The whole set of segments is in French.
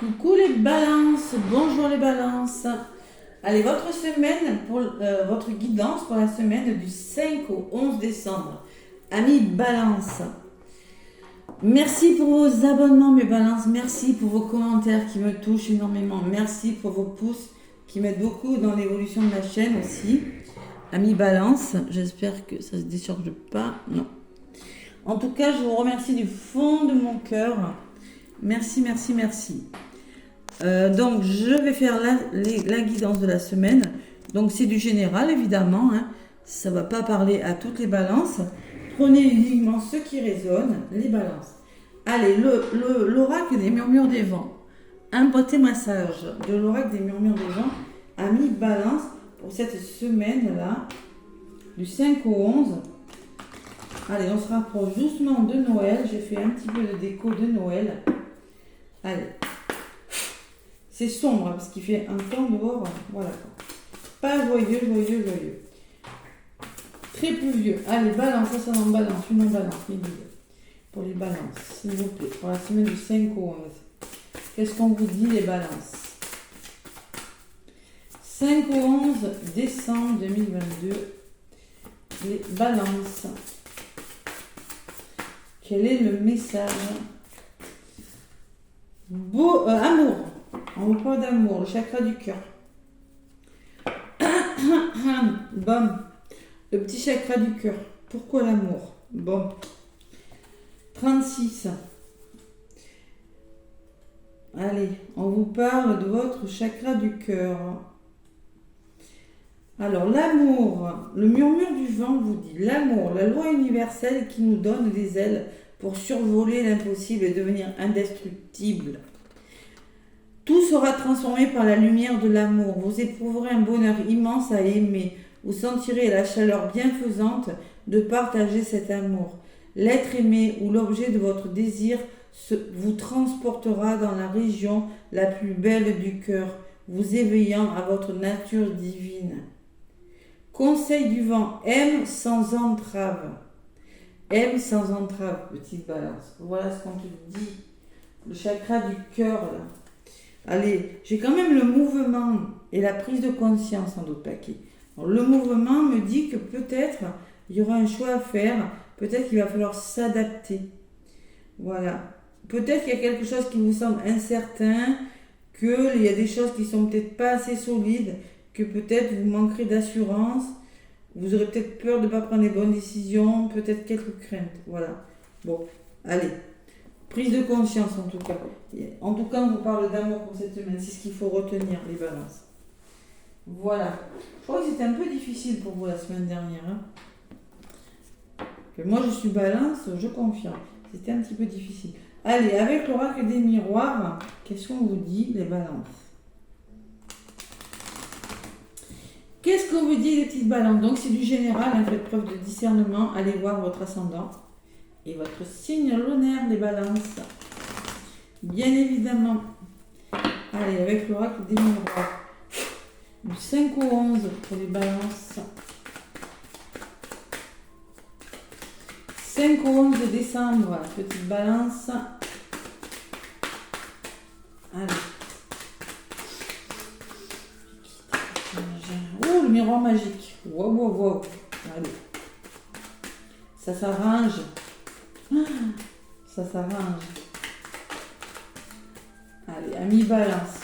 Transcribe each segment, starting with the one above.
Coucou les balances, bonjour les balances. Allez, votre semaine, pour votre guidance pour la semaine du 5 au 11 décembre. Amis balance, merci pour vos abonnements mes balances, merci pour vos commentaires qui me touchent énormément, merci pour vos pouces qui m'aident beaucoup dans l'évolution de la chaîne aussi. Amis balance, j'espère que ça ne se décharge pas, non. En tout cas, je vous remercie du fond de mon cœur. Merci, merci, merci. Donc, je vais faire la guidance de la semaine. Donc, c'est du général, évidemment. Hein. Ça ne va pas parler à toutes les balances. Prenez uniquement ceux qui résonnent, les balances. Allez, l'oracle des murmures des vents. Un beauté massage de l'oracle des murmures des vents. Amis balance pour cette semaine-là, du 5 au 11. Allez, on se rapproche doucement de Noël. J'ai fait un petit peu de déco de Noël. Allez. C'est sombre hein, parce qu'il fait un temps dehors. Voilà. Pas joyeux, joyeux, joyeux. Très pluvieux. Allez, balance, ça en balance. Une en balance, les guides. Pour les balances, s'il vous plaît. Pour la semaine du 5 au 11. Qu'est-ce qu'on vous dit, les balances? 5 au 11 décembre 2022. Les balances. Quel est le message? Amour. On vous parle d'amour, le chakra du cœur. Bon. Le petit chakra du cœur. Pourquoi l'amour? Bon. 36. Allez, on vous parle de votre chakra du cœur. Alors, l'amour, le murmure du vent vous dit l'amour, la loi universelle qui nous donne des ailes pour survoler l'impossible et devenir indestructible. Tout sera transformé par la lumière de l'amour. Vous éprouverez un bonheur immense à aimer. Vous sentirez la chaleur bienfaisante de partager cet amour. L'être aimé ou l'objet de votre désir vous transportera dans la région la plus belle du cœur, vous éveillant à votre nature divine. Conseil du vent, aime sans entrave. Aime sans entrave, petite balance. Voilà ce qu'on te dit. Le chakra du cœur, là. Allez, j'ai quand même le mouvement et la prise de conscience en d'autres paquets. Alors, le mouvement me dit que peut-être il y aura un choix à faire, peut-être qu'il va falloir s'adapter. Voilà. Peut-être qu'il y a quelque chose qui vous semble incertain, qu'il y a des choses qui sont peut-être pas assez solides, que peut-être vous manquerez d'assurance, vous aurez peut-être peur de ne pas prendre les bonnes décisions, peut-être quelques craintes. Voilà. Bon, allez. Prise de conscience en tout cas. En tout cas, on vous parle d'amour pour cette semaine. C'est ce qu'il faut retenir, les balances. Voilà. Je crois que c'était un peu difficile pour vous la semaine dernière. Hein. Moi, je suis balance, je confirme. C'était un petit peu difficile. Allez, avec l'oracle des miroirs, qu'est-ce qu'on vous dit, les balances? Qu'est-ce qu'on vous dit, les petites balances? Donc, c'est du général. Hein, faites preuve de discernement. Allez voir votre ascendant. Et votre signe lunaire des balances. Bien évidemment. Allez, avec l'oracle des miroirs. Du 5 au 11 pour les balances. 5 au 11 décembre, petite balance. Allez. Oh, le miroir magique. Wow, wow, wow. Allez. Ça s'arrange. Ça s'arrange. Allez, amis balance.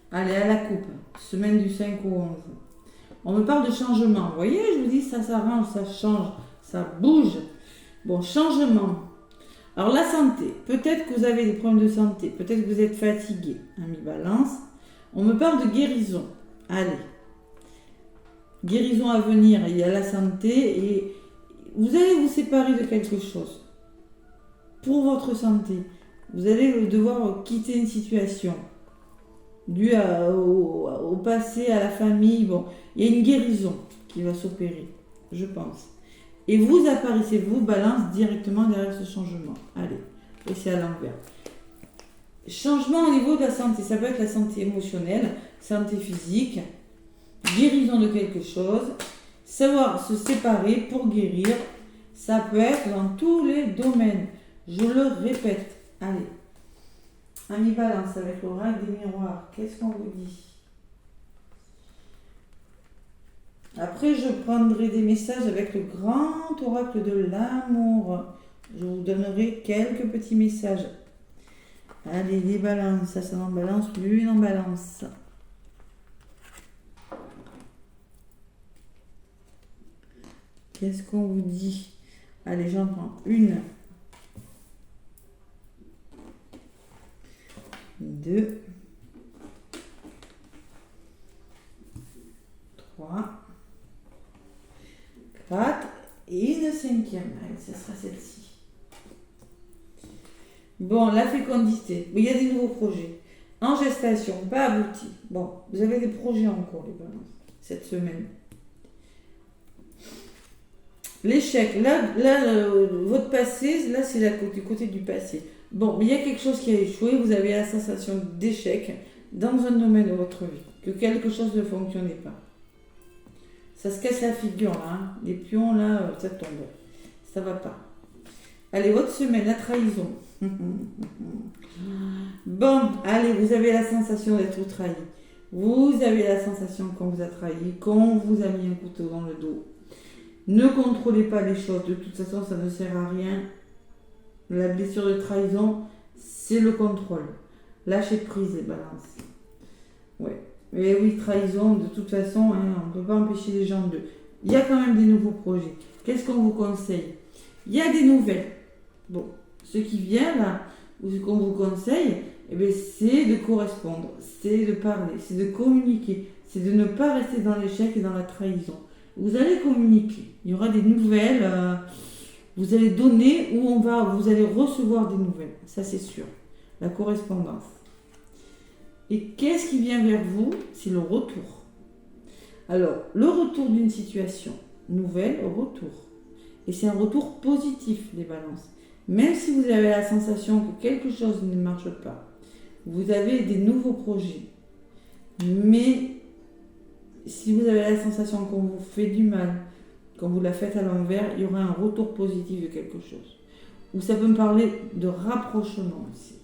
Allez, à la coupe. Semaine du 5 au 11. On me parle de changement. Vous voyez, je vous dis, ça s'arrange, ça change, ça bouge. Bon, changement. Alors, la santé. Peut-être que vous avez des problèmes de santé. Peut-être que vous êtes fatigué. Amis balance. On me parle de guérison. Allez. Guérison à venir, il y a la santé et vous allez vous séparer de quelque chose pour votre santé. Vous allez devoir quitter une situation due au passé, à la famille. Bon, il y a une guérison qui va s'opérer, je pense. Et vous apparaissez, vous, balance directement derrière ce changement. Allez, et c'est à l'envers. Changement au niveau de la santé, ça peut être la santé émotionnelle, santé physique, guérison de quelque chose, savoir se séparer pour guérir, Ça peut être dans tous les domaines. Je le répète. Allez. Ami Balance avec l'oracle des miroirs. Qu'est-ce qu'on vous dit? Après, je prendrai des messages avec le grand oracle de l'amour. Je vous donnerai quelques petits messages. Allez, les balances. Ça, c'est en balance. Lune en balance. Qu'est-ce qu'on vous dit? Allez, j'en prends une. 2. 3. 4 et une cinquième. Allez, ce sera celle-ci. Bon, la fécondité. Il y a des nouveaux projets. En gestation, pas abouti. Bon, vous avez des projets en cours, les balances, cette semaine. L'échec. Là, votre passé, là, c'est du côté du passé. Bon, mais il y a quelque chose qui a échoué. Vous avez la sensation d'échec dans un domaine de votre vie. Que quelque chose ne fonctionnait pas. Ça se casse la figure, là. Hein. Les pions, là, ça tombe. Ça va pas. Allez, votre semaine, la trahison. Bon, allez, vous avez la sensation d'être trahi. Vous avez la sensation qu'on vous a trahi, qu'on vous a mis un couteau dans le dos. Ne contrôlez pas les choses. De toute façon, ça ne sert à rien. La blessure de trahison, c'est le contrôle. Lâchez prise et balance. Ouais. Mais oui, trahison, de toute façon, hein, on ne peut pas empêcher les gens de... Il y a quand même des nouveaux projets. Qu'est-ce qu'on vous conseille? Il y a des nouvelles. Bon, ce qui vient là, ou ce qu'on vous conseille, eh bien, c'est de correspondre, c'est de parler, c'est de communiquer, c'est de ne pas rester dans l'échec et dans la trahison. Vous allez communiquer. Il y aura des nouvelles, vous allez donner ou vous allez recevoir des nouvelles. Ça, c'est sûr. La correspondance. Et qu'est-ce qui vient vers vous? C'est le retour. Alors, le retour d'une situation nouvelle, retour. Et c'est un retour positif, les balances. Même si vous avez la sensation que quelque chose ne marche pas, vous avez des nouveaux projets. Mais si vous avez la sensation qu'on vous fait du mal, qu'on vous la fait à l'envers, il y aura un retour positif de quelque chose. Ou ça peut me parler de rapprochement aussi.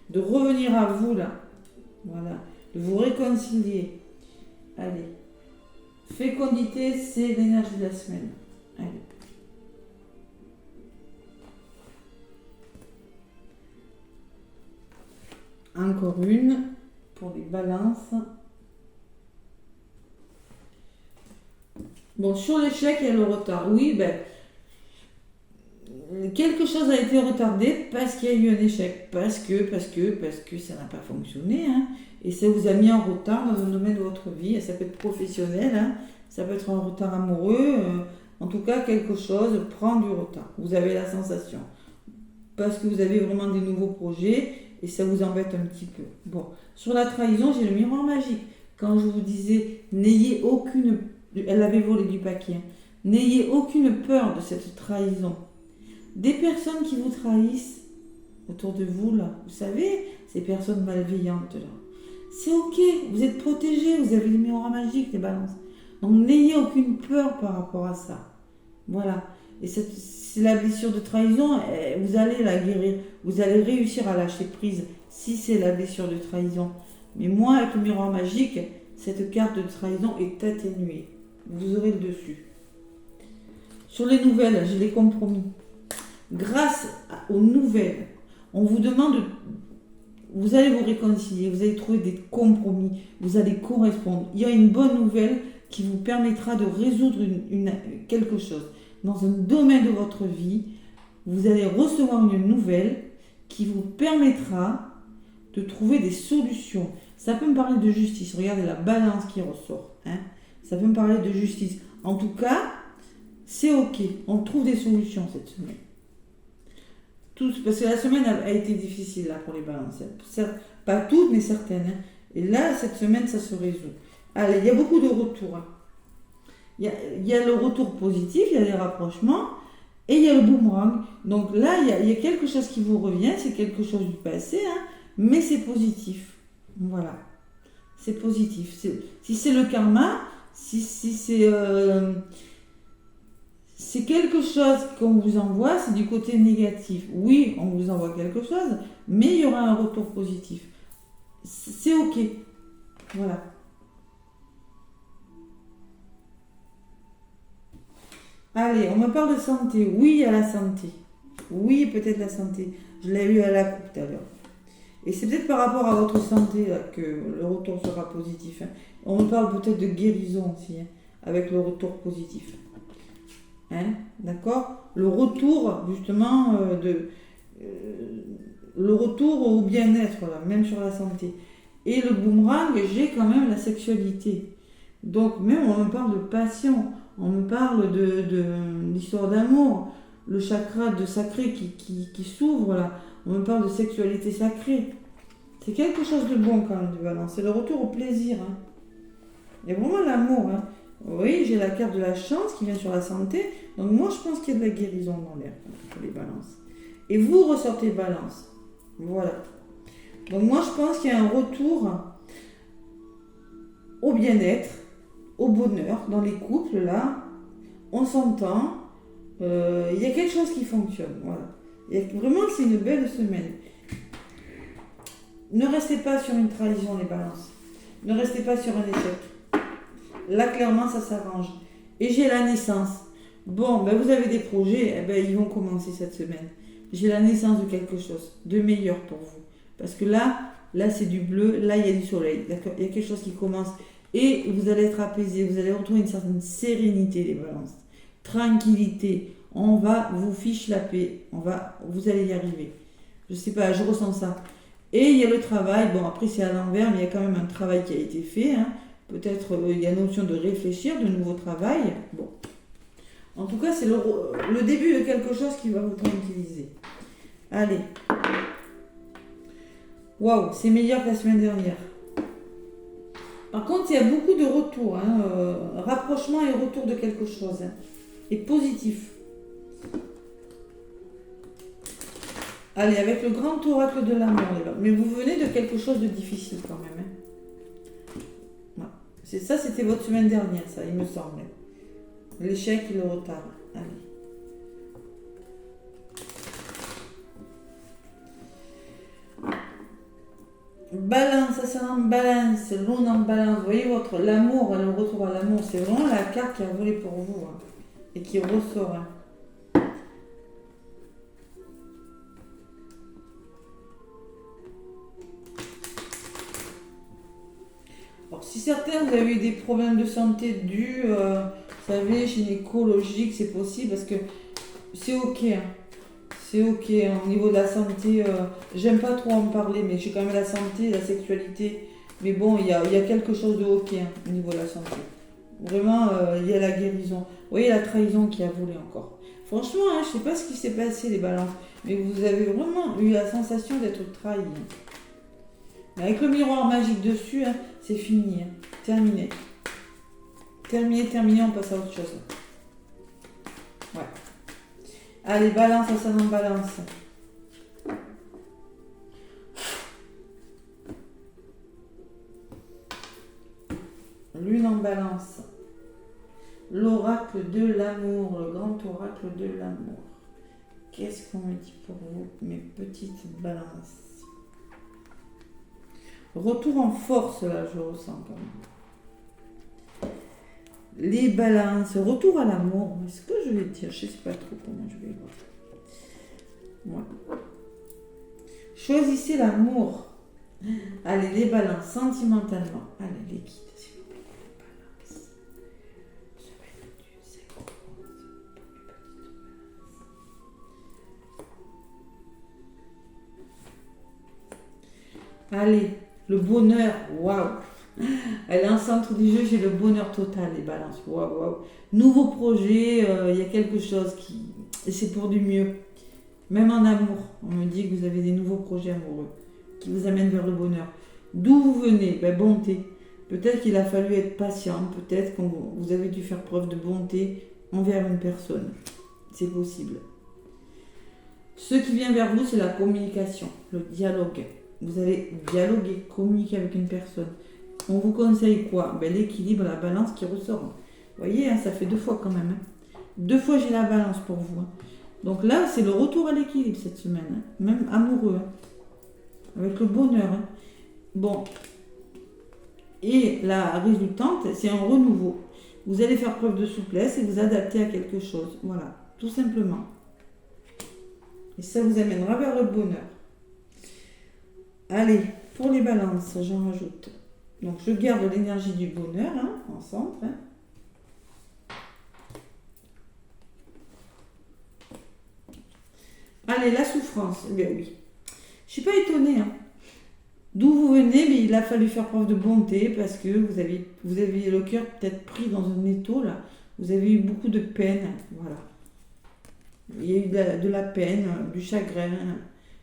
De revenir à vous là. Voilà. De vous réconcilier. Allez. Fécondité, c'est l'énergie de la semaine. Allez. Encore une pour les balances. Bon, sur l'échec, il y a le retard. Oui, quelque chose a été retardé parce qu'il y a eu un échec. Parce que ça n'a pas fonctionné. Hein, et ça vous a mis en retard dans un domaine de votre vie. Ça peut être professionnel, hein, ça peut être un retard amoureux. En tout cas, quelque chose prend du retard. Vous avez la sensation. Parce que vous avez vraiment des nouveaux projets et ça vous embête un petit peu. Bon, sur la trahison, j'ai le miroir magique. Quand je vous disais, n'ayez aucune... Elle avait volé du paquet. Hein. N'ayez aucune peur de cette trahison. Des personnes qui vous trahissent autour de vous, là, vous savez, ces personnes malveillantes, là, c'est ok, vous êtes protégés, vous avez le miroir magique, les balances. Donc, n'ayez aucune peur par rapport à ça. Voilà. Et c'est la blessure de trahison, vous allez la guérir, vous allez réussir à lâcher prise si c'est la blessure de trahison. Mais moi, avec le miroir magique, cette carte de trahison est atténuée. Vous aurez le dessus. Sur les nouvelles, j'ai les compromis. Grâce aux nouvelles, on vous demande, vous allez vous réconcilier, vous allez trouver des compromis, vous allez correspondre. Il y a une bonne nouvelle qui vous permettra de résoudre quelque chose. Dans un domaine de votre vie, vous allez recevoir une nouvelle qui vous permettra de trouver des solutions. Ça peut me parler de justice. Regardez la balance qui ressort. Hein. Ça peut me parler de justice. En tout cas, c'est ok. On trouve des solutions cette semaine. Parce que la semaine a été difficile là, pour les balances. Pas toutes, mais certaines. Hein. Et là, cette semaine, ça se résout. Allez, il y a beaucoup de retours. Hein. Il y a le retour positif, il y a les rapprochements, et il y a le boomerang. Donc là, il y a quelque chose qui vous revient, c'est quelque chose du passé, hein, mais c'est positif. Voilà. C'est positif. Si c'est le karma, si c'est quelque chose qu'on vous envoie, c'est du côté négatif. Oui, on vous envoie quelque chose, mais il y aura un retour positif. C'est ok. Voilà. Allez, on me parle de santé. Oui, à la santé. Oui, peut-être la santé. Je l'ai eu à la coupe tout à l'heure. Et c'est peut-être par rapport à votre santé là, que le retour sera positif. Hein. On me parle peut-être de guérison aussi, hein, avec le retour positif. Hein, d'accord. Le retour, justement, le retour au bien-être, voilà, même sur la santé. Et le boomerang, j'ai quand même la sexualité. Donc, même on me parle de passion, on me parle de l'histoire d'amour, le chakra de sacré qui s'ouvre là. On me parle de sexualité sacrée. C'est quelque chose de bon quand même, du balance. C'est le retour au plaisir. Hein. Il y a vraiment l'amour. Hein. Oui, j'ai la carte de la chance qui vient sur la santé. Donc moi, je pense qu'il y a de la guérison dans l'air pour les balances. Et vous ressortez balance. Voilà. Donc moi, je pense qu'il y a un retour au bien-être, au bonheur dans les couples, là. On s'entend. Il y a quelque chose qui fonctionne. Voilà. Vraiment, c'est une belle semaine. Ne restez pas sur une trahison, les balances. Ne restez pas sur un échec. Là, clairement, ça s'arrange. Et j'ai la naissance. Bon, ben, vous avez des projets, eh ben, ils vont commencer cette semaine. J'ai la naissance de quelque chose de meilleur pour vous. Parce que là c'est du bleu, là, il y a du soleil. D'accord. Il y a quelque chose qui commence. Et vous allez être apaisé, vous allez retrouver une certaine sérénité, les balances. Tranquillité. On va vous fiche la paix. Vous allez y arriver. Je sais pas, je ressens ça. Et il y a le travail, bon après c'est à l'envers, mais il y a quand même un travail qui a été fait. Hein. Peut-être il y a une option de réfléchir, de nouveau travail. Bon. En tout cas, c'est le début de quelque chose qui va vous tranquilliser. Allez. Waouh, c'est meilleur que la semaine dernière. Par contre, il y a beaucoup de retours. Hein. Rapprochement et retour de quelque chose. Hein. Et positif. Allez, avec le grand oracle de l'amour, les gars. Mais vous venez de quelque chose de difficile quand même. Hein. Voilà. Ça, c'était votre semaine dernière, ça, il me semble. L'échec et le retard. Allez. Balance, ça sert en balance, lune en balance. Vous voyez l'amour, le retour à l'amour, c'est vraiment la carte qui a volé pour vous. Hein, et qui ressort. Hein. Alors, si certains vous avez eu des problèmes de santé dus, vous savez, gynécologiques, c'est possible parce que c'est ok. Hein. C'est ok. Hein. Au niveau de la santé, j'aime pas trop en parler, mais j'ai quand même la santé, la sexualité. Mais bon, il y a quelque chose de ok hein, au niveau de la santé. Vraiment, il y a la guérison. Vous voyez la trahison qui a volé encore. Franchement, hein, je sais pas ce qui s'est passé, les balances, mais vous avez vraiment eu la sensation d'être trahi. Hein. Avec le miroir magique dessus, hein, c'est fini. Hein. Terminé. Terminé, on passe à autre chose. Ouais. Allez, balance, ça en balance. Lune en balance. L'oracle de l'amour, le grand oracle de l'amour. Qu'est-ce qu'on me dit pour vous, mes petites balances? Retour en force, là, je ressens quand même. Les balances, retour à l'amour. Est-ce que je vais dire? Je ne sais pas trop comment je vais voir. Ouais. Choisissez l'amour. Allez, les balances, sentimentalement. Allez, les guides. Allez, le bonheur, waouh. Elle est en centre du jeu, j'ai le bonheur total, les balances, waouh, waouh. Nouveau projet, il y a quelque chose qui... Et c'est pour du mieux. Même en amour, on me dit que vous avez des nouveaux projets amoureux qui vous amènent vers le bonheur. D'où vous venez? Ben, bonté. Peut-être qu'il a fallu être patient, peut-être que vous avez dû faire preuve de bonté envers une personne. C'est possible. Ce qui vient vers vous, c'est la communication, le dialogue. Vous allez dialoguer, communiquer avec une personne. On vous conseille quoi? Ben, l'équilibre, la balance qui ressort. Vous voyez, hein, ça fait 2 fois quand même. Hein. 2 fois j'ai la balance pour vous. Donc là, c'est le retour à l'équilibre cette semaine, même amoureux, avec le bonheur. Bon, et la résultante, c'est un renouveau. Vous allez faire preuve de souplesse et vous adapter à quelque chose. Voilà, tout simplement. Et ça vous amènera vers le bonheur. Allez, pour les balances, j'en rajoute. Donc je garde l'énergie du bonheur en centre. Allez, la souffrance. Eh bien oui. Je ne suis pas étonnée. D'où vous venez, mais il a fallu faire preuve de bonté parce que vous avez le cœur peut-être pris dans un étau là. Vous avez eu beaucoup de peine. Voilà. Il y a eu de la peine, du chagrin,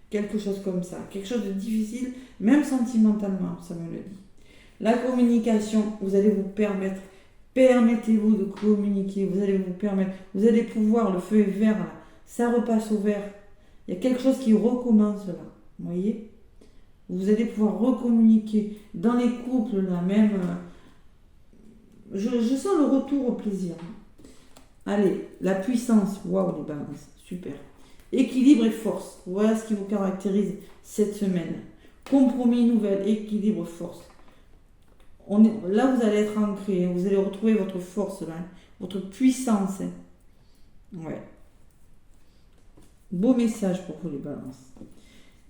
quelque chose comme ça. Quelque chose de difficile, même sentimentalement, ça me le dit. La communication, vous allez vous permettre, permettez-vous de communiquer, vous allez pouvoir, le feu est vert là, ça repasse au vert. Il y a quelque chose qui recommence là, vous voyez? Vous allez pouvoir recommuniquer. Dans les couples là, même, je sens le retour au plaisir. Allez, la puissance, waouh les balances, super. Équilibre et force, voilà ce qui vous caractérise cette semaine. Compromis, nouvelle, équilibre, force. Là, vous allez être ancré, vous allez retrouver votre force, là, votre puissance. Ouais. Beau message pour vous les balances.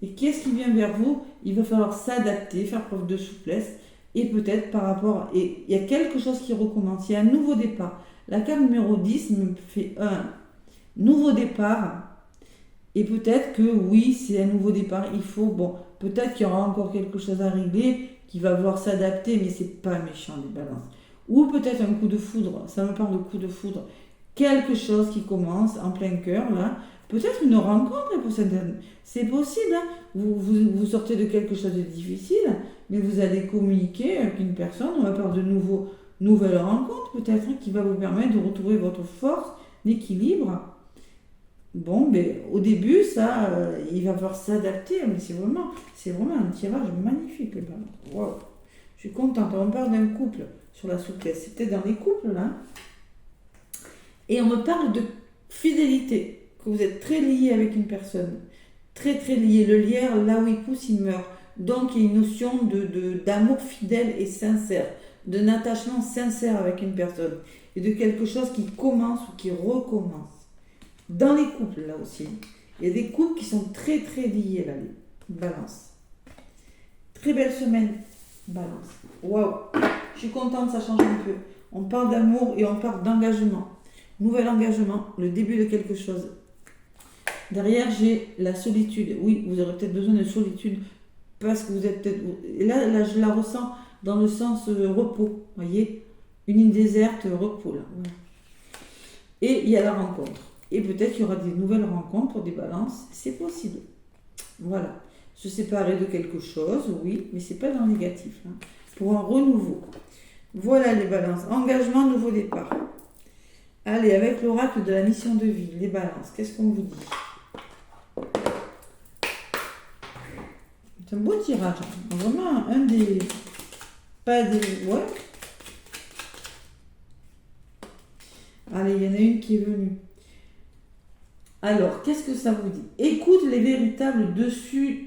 Et qu'est-ce qui vient vers vous? Il va falloir s'adapter, faire preuve de souplesse. Et peut-être par rapport... Et il y a quelque chose qui recommence. Il y a un nouveau départ. La carte numéro 10 me fait un nouveau départ. Et peut-être que oui, c'est un nouveau départ. Il faut... Bon, peut-être qu'il y aura encore quelque chose à régler qui va vouloir s'adapter, mais c'est pas méchant les balances. Ou peut-être un coup de foudre. Ça me parle de coup de foudre. Quelque chose qui commence en plein cœur, là. Peut-être une rencontre pour certaines. C'est possible. Vous sortez de quelque chose de difficile, mais vous allez communiquer avec une personne. On va parler de nouvelles rencontres, peut-être, qui va vous permettre de retrouver votre force, l'équilibre. Bon, mais au début, ça, il va falloir s'adapter, mais c'est vraiment un tirage magnifique. Wow. Je suis contente. On parle d'un couple sur la souplesse. C'est peut-être dans les couples, là. Et on me parle de fidélité. Que vous êtes très lié avec une personne, très très lié. Le lierre, là où il pousse, il meurt. Donc il y a une notion d'amour fidèle et sincère, d'un attachement sincère avec une personne et de quelque chose qui commence ou qui recommence. Dans les couples, là aussi, il y a des couples qui sont très très liés, là, les balances. Très belle semaine, balance. Waouh, je suis contente, ça change un peu. On parle d'amour et on parle d'engagement. Nouvel engagement, le début de quelque chose. Derrière, j'ai la solitude. Oui, vous aurez peut-être besoin de solitude parce que vous êtes peut-être... Là, je la ressens dans le sens repos. Vous voyez? Une île déserte, repos. Là. Voilà. Et il y a la rencontre. Et peut-être qu'il y aura des nouvelles rencontres pour des balances. C'est possible. Voilà. Se séparer de quelque chose, oui, mais c'est pas dans le négatif. Pour un renouveau. Voilà les balances. Engagement, nouveau départ. Allez, avec l'oracle de la mission de vie, les balances, qu'est-ce qu'on vous dit? C'est un beau tirage. Vraiment, un des... Pas des... Ouais. Allez, il y en a une qui est venue. Alors, qu'est-ce que ça vous dit? Écoute les véritables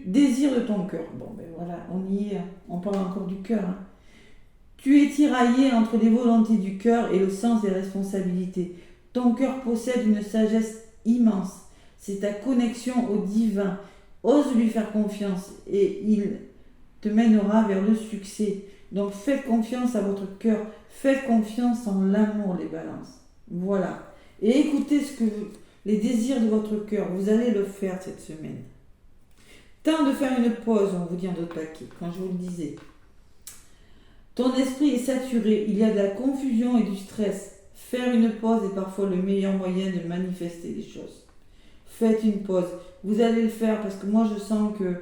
désirs de ton cœur. Bon, ben voilà, on y est. On parle encore du cœur. Tu es tiraillé entre les volontés du cœur et le sens des responsabilités. Ton cœur possède une sagesse immense. C'est ta connexion au divin. Ose lui faire confiance et il te mènera vers le succès. Donc faites confiance à votre cœur. Faites confiance en l'amour, les balances. Voilà. Et écoutez les désirs de votre cœur. Vous allez le faire cette semaine. Temps de faire une pause, on vous dit en d'autres paquets, quand je vous le disais. Ton esprit est saturé, il y a de la confusion et du stress. Faire une pause est parfois le meilleur moyen de manifester les choses. Faites une pause. Vous allez le faire parce que moi je sens que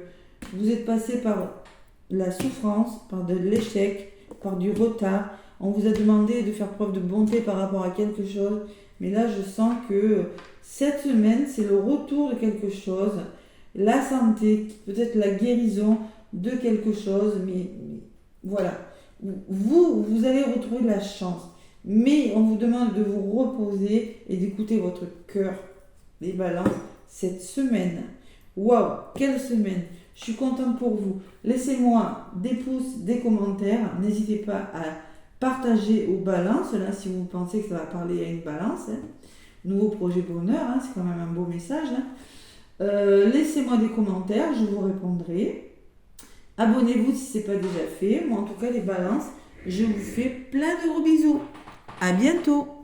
vous êtes passé par la souffrance, par de l'échec, par du retard. On vous a demandé de faire preuve de bonté par rapport à quelque chose. Mais là je sens que cette semaine c'est le retour de quelque chose. La santé, peut-être la guérison de quelque chose. Mais voilà. Vous allez retrouver de la chance. Mais on vous demande de vous reposer et d'écouter votre cœur. Les balances, cette semaine. Waouh, quelle semaine! Je suis contente pour vous. Laissez-moi des pouces, des commentaires. N'hésitez pas à partager aux balances, là, si vous pensez que ça va parler à une balance. Nouveau projet bonheur, c'est quand même un beau message. Laissez-moi des commentaires, je vous répondrai. Abonnez-vous si ce n'est pas déjà fait. Moi, en tout cas, les balances, je vous fais plein de gros bisous. À bientôt!